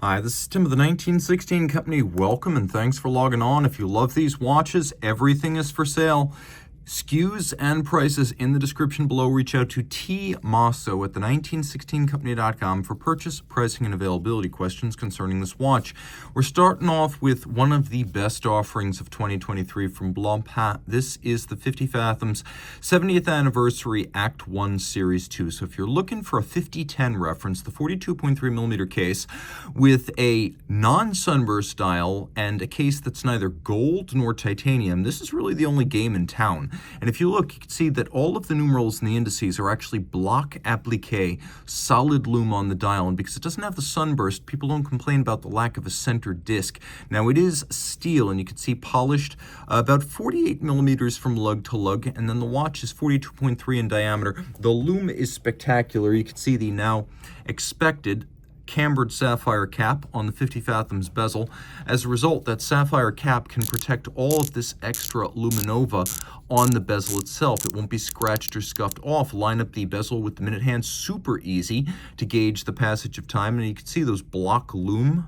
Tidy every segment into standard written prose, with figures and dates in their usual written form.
Hi, this is Tim of the 1916 Company. Welcome and thanks for logging on. If you love these watches, everything is for sale. SKUs and prices in the description below. Reach out to Team Mosso at the1916company.com for purchase, pricing, and availability questions concerning this watch. We're starting off with one of the best offerings of 2023 from Blancpain. This is the 50 Fathoms 70th Anniversary Act 1 Series 2. So if you're looking for a 5010 reference, the 42.3mm case with a non-sunburst dial and a case that's neither gold nor titanium, this is really the only game in town. And if you look, you can see that all of the numerals and the indices are actually block applique, solid lume on the dial. And because it doesn't have the sunburst, people don't complain about the lack of a center disc. Now it is steel, and you can see polished about 48 millimeters from lug to lug, and then the watch is 42.3 in diameter. The lume is spectacular. You can see the now expected cambered sapphire cap on the 50 Fathoms bezel. As a result, that sapphire cap can protect all of this extra luminova on the bezel itself. It won't be scratched or scuffed off. Line up the bezel with the minute hand, super easy to gauge the passage of time, and you can see those block lume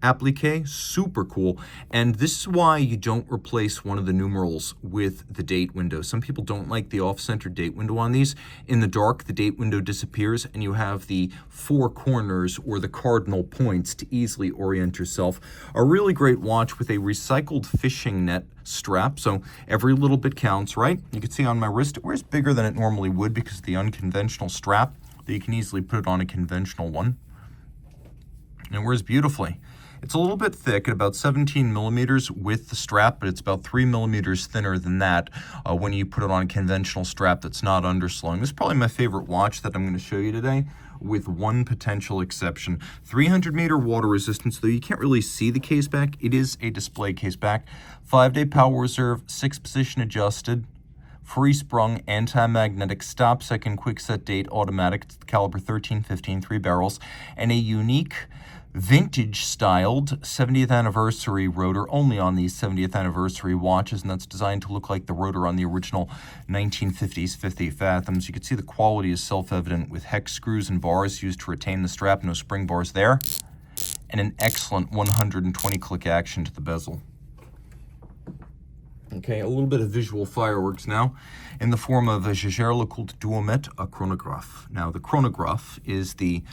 applique, super cool. And this is why you don't replace one of the numerals with the date window. Some people don't like the off-center date window on these. In the dark, the date window disappears and you have the four corners or the cardinal points to easily orient yourself. A really great watch with a recycled fishing net strap, so every little bit counts, right? You can see on my wrist, it wears bigger than it normally would because of the unconventional strap, that you can easily put it on a conventional one. And it wears beautifully. It's a little bit thick at about 17 millimeters with the strap, but it's about 3 millimeters thinner than that when you put it on a conventional strap that's not underslung. This is probably my favorite watch that I'm going to show you today, with one potential exception. 300-meter water resistance, though you can't really see the case back. It is a display case back. 5-day power reserve, 6-position adjusted, free sprung, anti-magnetic, stop second, quick set date, automatic. It's the caliber 13-15, 3 barrels, and a unique vintage-styled 70th anniversary rotor, only on these 70th anniversary watches, and that's designed to look like the rotor on the original 1950s 50 Fathoms. You can see the quality is self-evident with hex screws and bars used to retain the strap, no spring bars there, and an excellent 120-click action to the bezel. Okay, a little bit of visual fireworks now in the form of a Jaeger-LeCoultre Duometre, a Chronographe. Now, the Chronographe is the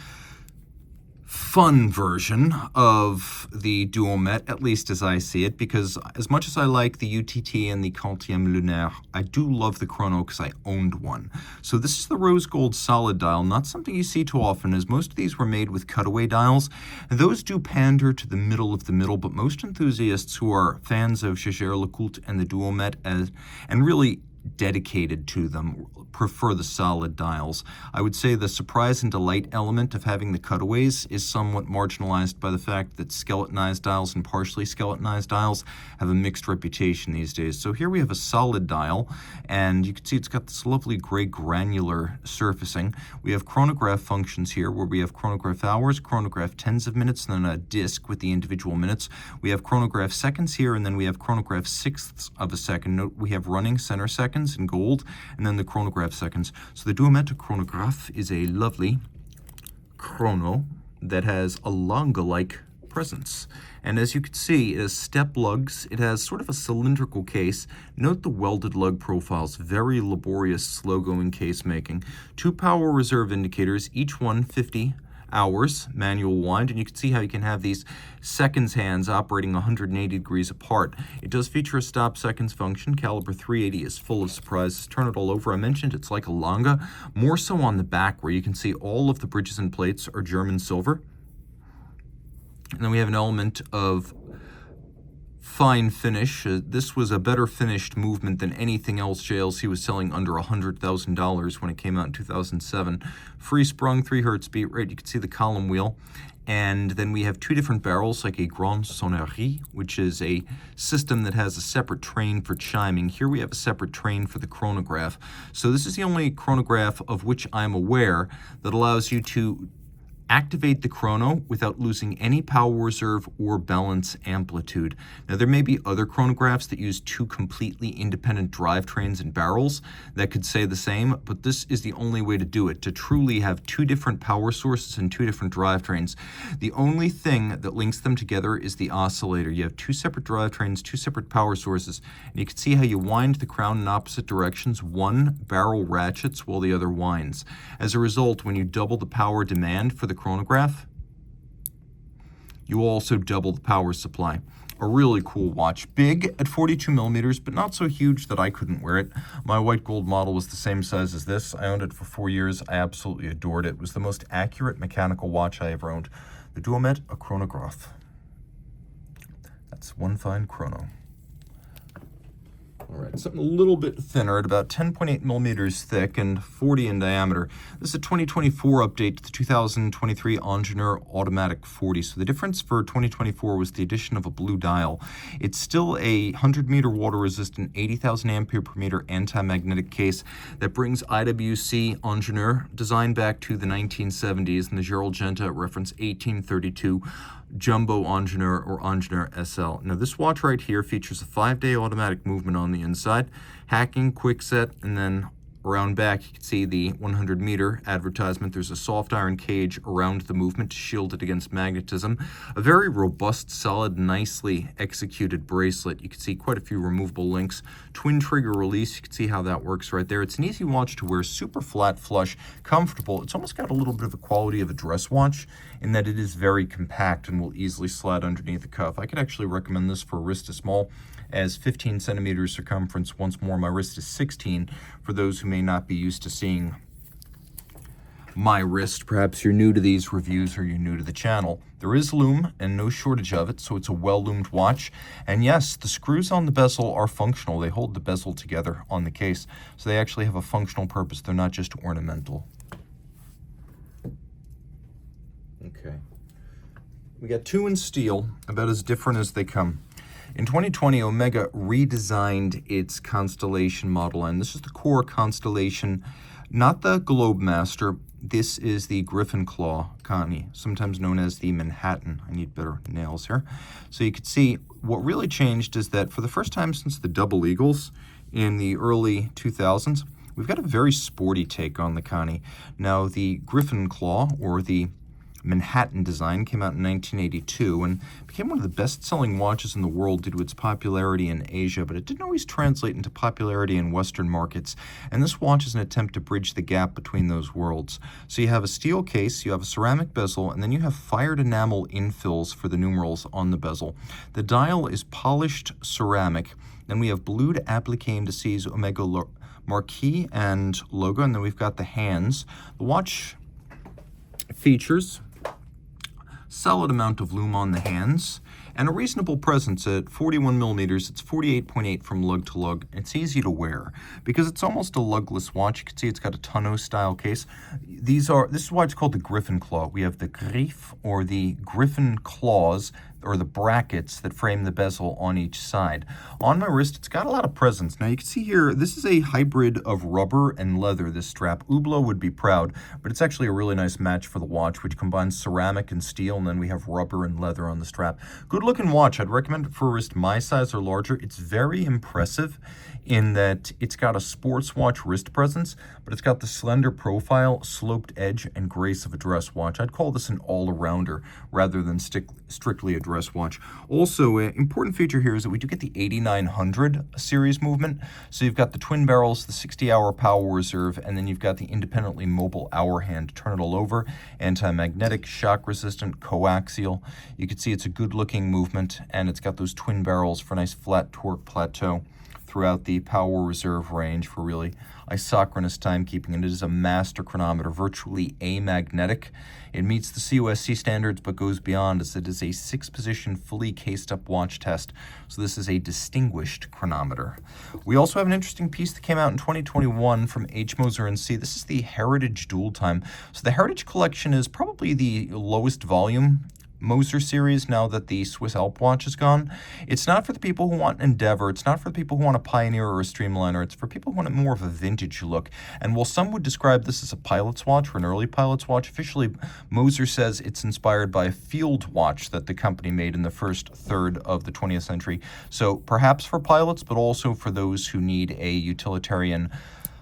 fun version of the Duometre, at least as I see it, because as much as I like the UTT and the Quantième Lunaire, I do love the Chrono because I owned one. So this is the rose gold solid dial, not something you see too often, as most of these were made with cutaway dials. And those do pander to the middle of the middle, but most enthusiasts who are fans of Jaeger-LeCoultre and the Duometre and really dedicated to them prefer the solid dials. I would say the surprise and delight element of having the cutaways is somewhat marginalized by the fact that skeletonized dials and partially skeletonized dials have a mixed reputation these days. So here we have a solid dial, and you can see it's got this lovely gray granular surfacing. We have chronograph functions here where we have chronograph hours, chronograph tens of minutes, and then a disc with the individual minutes. We have chronograph seconds here, and then we have chronograph sixths of a second. Note we have running center seconds in gold, and then the chronograph seconds. So the Duometre Chronographe is a lovely chrono that has a Longa-like presence. And as you can see, it has step lugs. It has sort of a cylindrical case. Note the welded lug profiles, very laborious, slow-going case making. 2 power reserve indicators, each one 50 hours, manual wind, and you can see how you can have these seconds hands operating 180 degrees apart. It does feature a stop seconds function. Caliber 380 is full of surprises. Turn it all over. I mentioned it's like a Longa, more so on the back where you can see all of the bridges and plates are German silver. And then we have an element of fine finish. This was a better finished movement than anything else JLC was selling under $100,000 when it came out in 2007. Free sprung, 3 hertz beat rate. You can see the column wheel. And then we have 2 different barrels, like a Grande Sonnerie, which is a system that has a separate train for chiming. Here we have a separate train for the chronograph. So this is the only chronograph of which I'm aware that allows you to activate the chrono without losing any power reserve or balance amplitude. Now, there may be other chronographs that use two completely independent drivetrains and barrels that could say the same, but this is the only way to do it, to truly have two different power sources and two different drivetrains. The only thing that links them together is the oscillator. You have two separate drivetrains, two separate power sources, and you can see how you wind the crown in opposite directions. One barrel ratchets while the other winds. As a result, when you double the power demand for the chronograph, you also double the power supply. A really cool watch. Big at 42 millimeters, but not so huge that I couldn't wear it. My white gold model was the same size as this. I owned it for 4 years. I absolutely adored it. It was the most accurate mechanical watch I ever owned. The Duometre, a chronograph. That's one fine chrono. All right, something a little bit thinner at about 10.8 millimeters thick and 40 in diameter. This is a 2024 update to the 2023 Ingenieur Automatic 40. So the difference for 2024 was the addition of a blue dial. It's still a 100-meter water-resistant, 80,000 ampere per meter anti-magnetic case that brings IWC Ingenieur design back to the 1970s and the Jaeger-LeCoultre reference 1832. Jumbo Ingenieur or Ingenieur SL. Now this watch right here features a 5-day automatic movement on the inside, hacking, quick set, and then around back you can see the 100-meter advertisement. There's a soft iron cage around the movement to shield it against magnetism. A very robust, solid, nicely executed bracelet. You can see quite a few removable links. Twin trigger release, you can see how that works right there. It's an easy watch to wear, super flat, flush, comfortable. It's almost got a little bit of the quality of a dress watch in that it is very compact and will easily slide underneath the cuff. I could actually recommend this for a wrist as small as 15 centimeters circumference. Once more, my wrist is 16 for those who may not be used to seeing my wrist. Perhaps you're new to these reviews or you're new to the channel. There is lume and no shortage of it, so it's a well-loomed watch. And yes, the screws on the bezel are functional. They hold the bezel together on the case, so they actually have a functional purpose. They're not just ornamental. Okay. We got two in steel, about as different as they come. In 2020, Omega redesigned its Constellation model, and this is the core Constellation, not the Globemaster. This is the Griffin Claw Connie, sometimes known as the Manhattan. I need better nails here. So you can see what really changed is that for the first time since the Double Eagles in the early 2000s, we've got a very sporty take on the Connie. Now, the Griffin Claw, or the Manhattan design, came out in 1982 and became one of the best-selling watches in the world due to its popularity in Asia, but it didn't always translate into popularity in Western markets, and this watch is an attempt to bridge the gap between those worlds. So you have a steel case, you have a ceramic bezel, and then you have fired enamel infills for the numerals on the bezel. The dial is polished ceramic. Then we have blued applique indices, Omega marquee and logo, and then we've got the hands. The watch features solid amount of lume on the hands and a reasonable presence at 41 millimeters. It's 48.8 from lug to lug. It's easy to wear because it's almost a lugless watch. You can see it's got a tonneau style case. This is why it's called the Griffin Claw. We have the Griffe, or the Griffin claws, or the brackets that frame the bezel on each side. On my wrist, it's got a lot of presence. Now you can see here, this is a hybrid of rubber and leather, this strap. Hublot would be proud, but it's actually a really nice match for the watch, which combines ceramic and steel, and then we have rubber and leather on the strap. Good looking watch. I'd recommend it for a wrist my size or larger. It's very impressive in that it's got a sports watch wrist presence, but it's got the slender profile, sloped edge, and grace of a dress watch. I'd call this an all-arounder rather than strictly a dress watch. Also, an important feature here is that we do get the 8900 series movement. So you've got the twin barrels, the 60-hour power reserve, and then you've got the independently mobile hour hand to turn it all over, anti-magnetic, shock-resistant, coaxial. You can see it's a good-looking movement, and it's got those twin barrels for a nice flat torque plateau throughout the power reserve range for really isochronous timekeeping, and it is a master chronometer, virtually amagnetic. It meets the COSC standards but goes beyond, as it is a 6-position fully cased up watch test, so this is a distinguished chronometer. We also have an interesting piece that came out in 2021 from H. Moser & C. This is the Heritage Dual Time. So the Heritage collection is probably the lowest volume Moser series now that the Swiss Alp watch is gone. It's not for the people who want an Endeavor. It's not for the people who want a Pioneer or a Streamliner. It's for people who want more of a vintage look. And while some would describe this as a pilot's watch or an early pilot's watch, officially Moser says it's inspired by a field watch that the company made in the first third of the 20th century. So perhaps for pilots, but also for those who need a utilitarian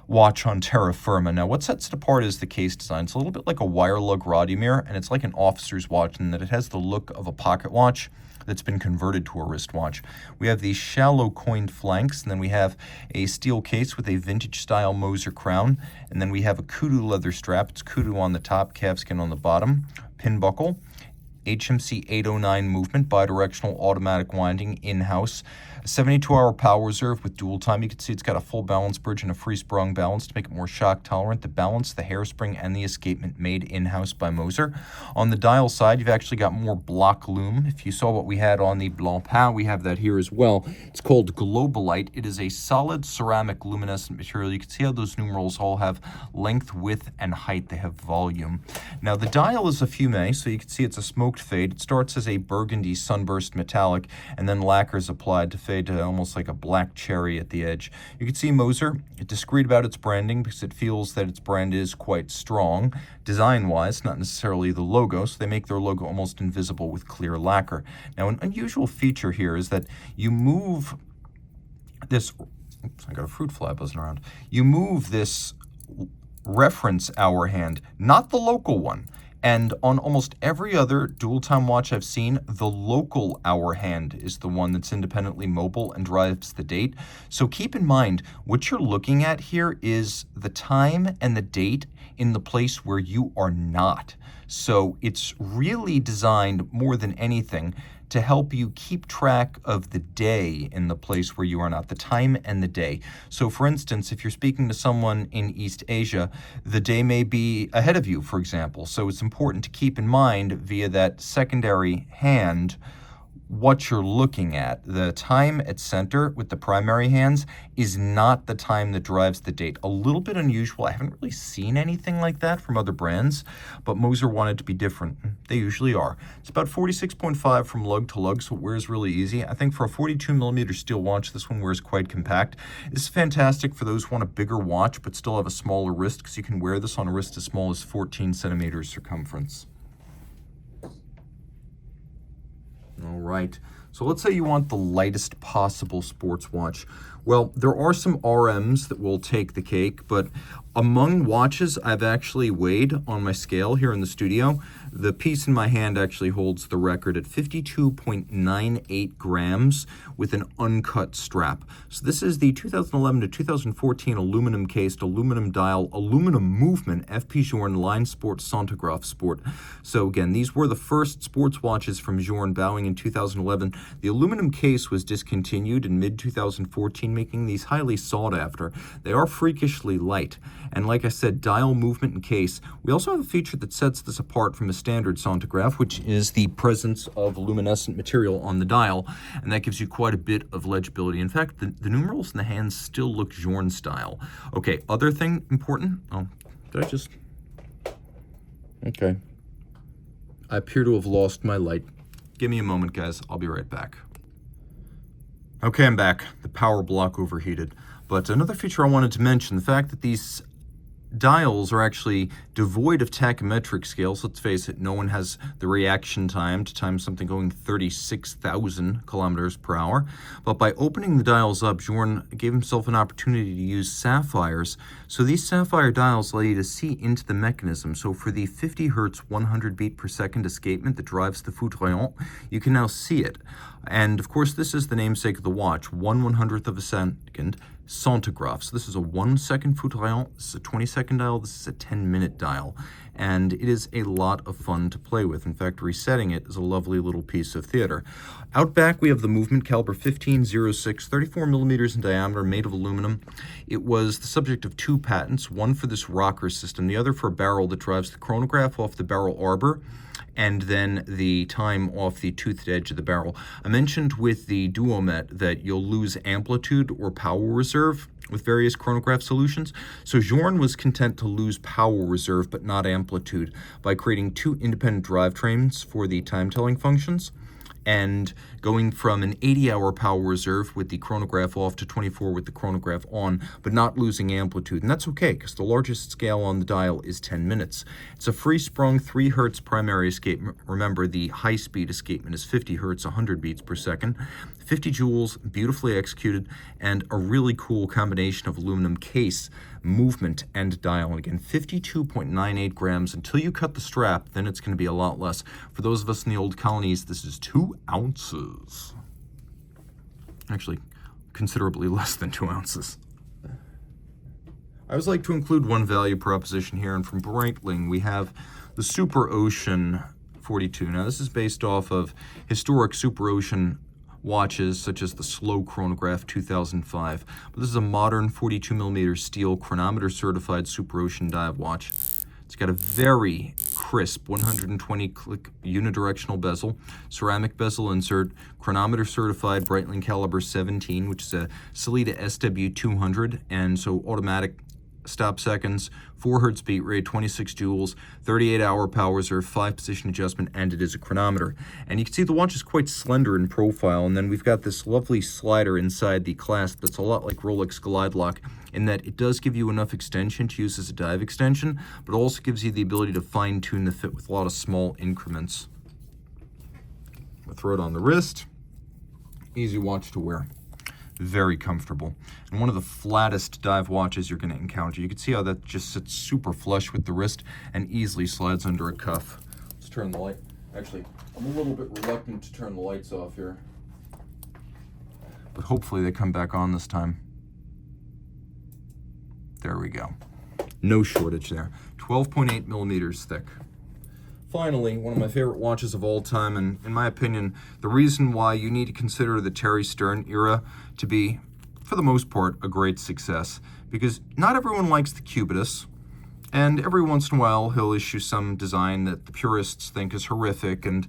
watch on terra firma. Now, what sets it apart is the case design. It's a little bit like a wire lug Rodimir, and it's like an officer's watch in that it has the look of a pocket watch that's been converted to a wristwatch. We have these shallow coined flanks, and then we have a steel case with a vintage-style Moser crown, and then we have a kudu leather strap. It's kudu on the top, calfskin on the bottom, pin buckle, HMC 809 movement, bidirectional automatic winding in-house, 72-hour power reserve with dual time. You can see it's got a full balance bridge and a free sprung balance to make it more shock tolerant. The balance, the hairspring, and the escapement made in-house by Moser. On the dial side, you've actually got more block lume. If you saw what we had on the Blancpain, we have that here as well. It's called Globalite. It is a solid ceramic luminescent material. You can see how those numerals all have length, width, and height. They have volume. Now, the dial is a fume, so you can see it's a smoked fade. It starts as a burgundy sunburst metallic, and then lacquer is applied to fade to almost like a black cherry at the edge. You can see Moser, discreet about its branding because it feels that its brand is quite strong, design-wise, not necessarily the logo, so they make their logo almost invisible with clear lacquer. Now, an unusual feature here is that you move this, oops, I got a fruit fly buzzing around. You move this reference hour hand, not the local one. And on almost every other dual-time watch I've seen, the local hour hand is the one that's independently mobile and drives the date. So keep in mind, what you're looking at here is the time and the date in the place where you are not. So it's really designed more than anything to help you keep track of the day in the place where you are not, the time and the day. So for instance, if you're speaking to someone in East Asia, the day may be ahead of you, for example. So it's important to keep in mind via that secondary hand what you're looking at. The time at center with the primary hands is not the time that drives the date. A little bit unusual. I haven't really seen anything like that from other brands, but Moser wanted to be different. They usually are. It's about 46.5 from lug to lug, so it wears really easy. I think for a 42mm steel watch, this one wears quite compact. This is fantastic for those who want a bigger watch but still have a smaller wrist, because you can wear this on a wrist as small as 14 centimeters circumference. All right, so let's say you want the lightest possible sports watch. Well, there are some RMs that will take the cake, but among watches I've actually weighed on my scale here in the studio, the piece in my hand actually holds the record at 52.98 grams with an uncut strap. So this is the 2011 to 2014 aluminum cased, aluminum dial, aluminum movement FP Journe Line Sport Centigraphe Sport. So again, these were the first sports watches from Journe, bowing in 2011. The aluminum case was discontinued in mid-2014, making these highly sought after. They are freakishly light. And like I said, dial, movement, and case. We also have a feature that sets this apart from a standard Centigraphe, which is the presence of luminescent material on the dial, and that gives you quite a bit of legibility. In fact, the numerals in the hands still look Journe style. Okay, other thing important. Oh, did I just... Okay. I appear to have lost my light. Give me a moment, guys. I'll be right back. Okay, I'm back. The power block overheated. But another feature I wanted to mention, the fact that these dials are actually devoid of tachymetric scales. Let's face it, no one has the reaction time to time something going 36,000 kilometers per hour. But by opening the dials up, Journe gave himself an opportunity to use sapphires. So these sapphire dials allow you to see into the mechanism. So for the 50 hertz, 100 beat per second escapement that drives the foudroyant, you can now see it. And of course, this is the namesake of the watch, 1/100th of a second, Centigraphe. So this is a 1 second foudroyant, this is a 20-second dial, this is a 10-minute dial. And it is a lot of fun to play with. In fact, resetting it is a lovely little piece of theater. Out back, we have the movement caliber 1506, 34 millimeters in diameter, made of aluminum. It was the subject of 2 patents, one for this rocker system, the other for a barrel that drives the chronograph off the barrel arbor, and then the time off the toothed edge of the barrel. I mentioned with the Duometre that you'll lose amplitude or power reserve with various chronograph solutions. So Journe was content to lose power reserve but not amplitude by creating 2 independent drivetrains for the time-telling functions, and going from an 80-hour power reserve with the chronograph off to 24 with the chronograph on, but not losing amplitude. And that's okay, because the largest scale on the dial is 10 minutes. It's a free-sprung 3 Hz primary escapement. Remember, the high-speed escapement is 50 Hz, 100 beats per second. 50 joules, beautifully executed, and a really cool combination of aluminum case, movement, and dial. And again, 52.98 grams. Until you cut the strap, then it's going to be a lot less. For those of us in the old colonies, this is 2 ounces. Actually, considerably less than 2 ounces. I always like to include one value proposition here, and from Breitling, we have the Superocean 42. Now, this is based off of historic Superocean watches such as the Slow Chronograph 2005. But this is a modern 42mm steel chronometer certified Superocean dive watch. It's got a very crisp 120-click unidirectional bezel, ceramic bezel insert, chronometer certified Breitling caliber 17, which is a Sellita SW200, and so automatic stop seconds, 4 Hz beat rate, 26 joules, 38-hour power reserve, 5-position adjustment, and it is a chronometer. And you can see the watch is quite slender in profile, and then we've got this lovely slider inside the clasp that's a lot like Rolex Glide Lock, in that it does give you enough extension to use as a dive extension, but also gives you the ability to fine-tune the fit with a lot of small increments. We'll throw it on the wrist. Easy watch to wear. Very comfortable, and one of the flattest dive watches you're going to encounter. You can see how that just sits super flush with the wrist and easily slides under a cuff. Let's turn the light. Actually, I'm a little bit reluctant to turn the lights off here, but hopefully they come back on this time. There we go. No shortage there. 12.8 millimeters thick. Finally, one of my favorite watches of all time, and in my opinion, the reason why you need to consider the Terry Stern era to be, for the most part, a great success. Because not everyone likes the Cubitus, and every once in a while he'll issue some design that the purists think is horrific, and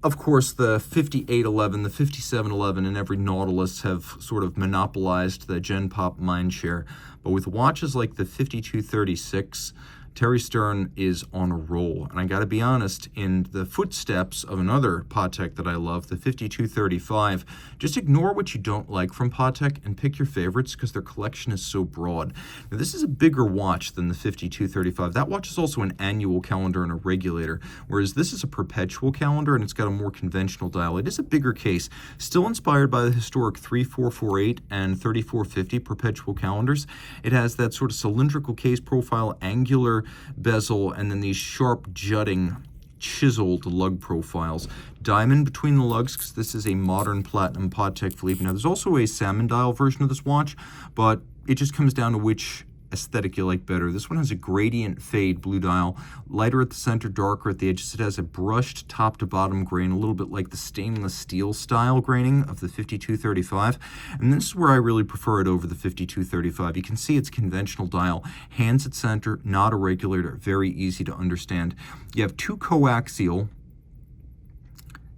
of course the 5811, the 5711, and every Nautilus have sort of monopolized the Gen Pop mindshare. But with watches like the 5236, Terry Stern is on a roll, and I gotta be honest, in the footsteps of another Patek that I love, the 5235, just ignore what you don't like from Patek and pick your favorites because their collection is so broad. Now, this is a bigger watch than the 5235. That watch is also an annual calendar and a regulator, whereas this is a perpetual calendar and it's got a more conventional dial. It is a bigger case, still inspired by the historic 3448 and 3450 perpetual calendars. It has that sort of cylindrical case profile, angular bezel, and then these sharp jutting chiseled lug profiles. Diamond between the lugs, because this is a modern platinum Patek Philippe. Now there's also a salmon dial version of this watch, but it just comes down to which aesthetic you like better. This one has a gradient fade blue dial, lighter at the center, darker at the edges. It has a brushed top to bottom grain, a little bit like the stainless steel style graining of the 5235. And this is where I really prefer it over the 5235. You can see it's conventional dial, hands at center, not a regulator, very easy to understand. You have 2 coaxial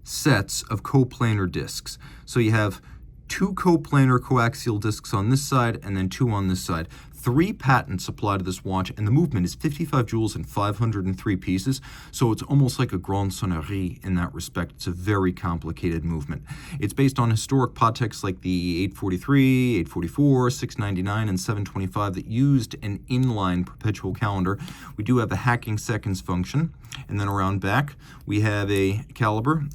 sets of coplanar discs. So you have 2 coplanar coaxial discs on this side and then 2 on this side. 3 patents apply to this watch, and the movement is 55 joules and 503 pieces, so it's almost like a Grande Sonnerie in that respect. It's a very complicated movement. It's based on historic Pateks like the 843, 844, 699, and 725 that used an inline perpetual calendar. We do have a hacking seconds function, and then around back we have a caliber,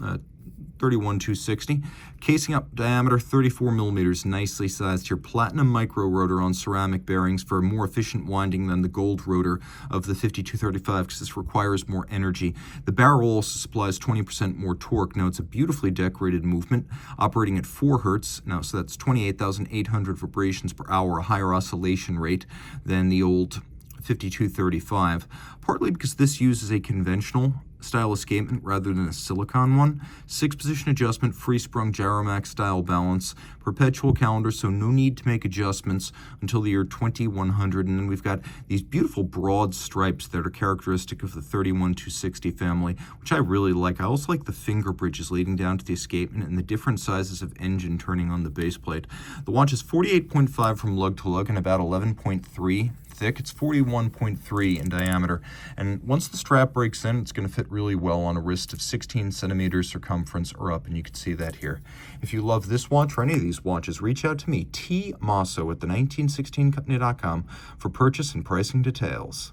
31260, casing up diameter 34 millimeters, nicely sized here. Platinum micro rotor on ceramic bearings for more efficient winding than the gold rotor of the 5235 because this requires more energy. The barrel also supplies 20% more torque. Now it's a beautifully decorated movement operating at 4 Hertz. Now so that's 28,800 vibrations per hour, a higher oscillation rate than the old 5235, partly because this uses a conventional style escapement rather than a silicone one. 6-position adjustment, free-sprung Gyromax style balance. Perpetual calendar, so no need to make adjustments until the year 2100. And then we've got these beautiful broad stripes that are characteristic of the 31260 family, which I really like. I also like the finger bridges leading down to the escapement and the different sizes of engine turning on the base plate. The watch is 48.5 from lug to lug and about 11.3 thick. It's 41.3 in diameter, and once the strap breaks in, it's going to fit really well on a wrist of 16 centimeters circumference or up, and you can see that here. If you love this watch or any of these watches, reach out to me, Team Mosso at the 1916company.com for purchase and pricing details.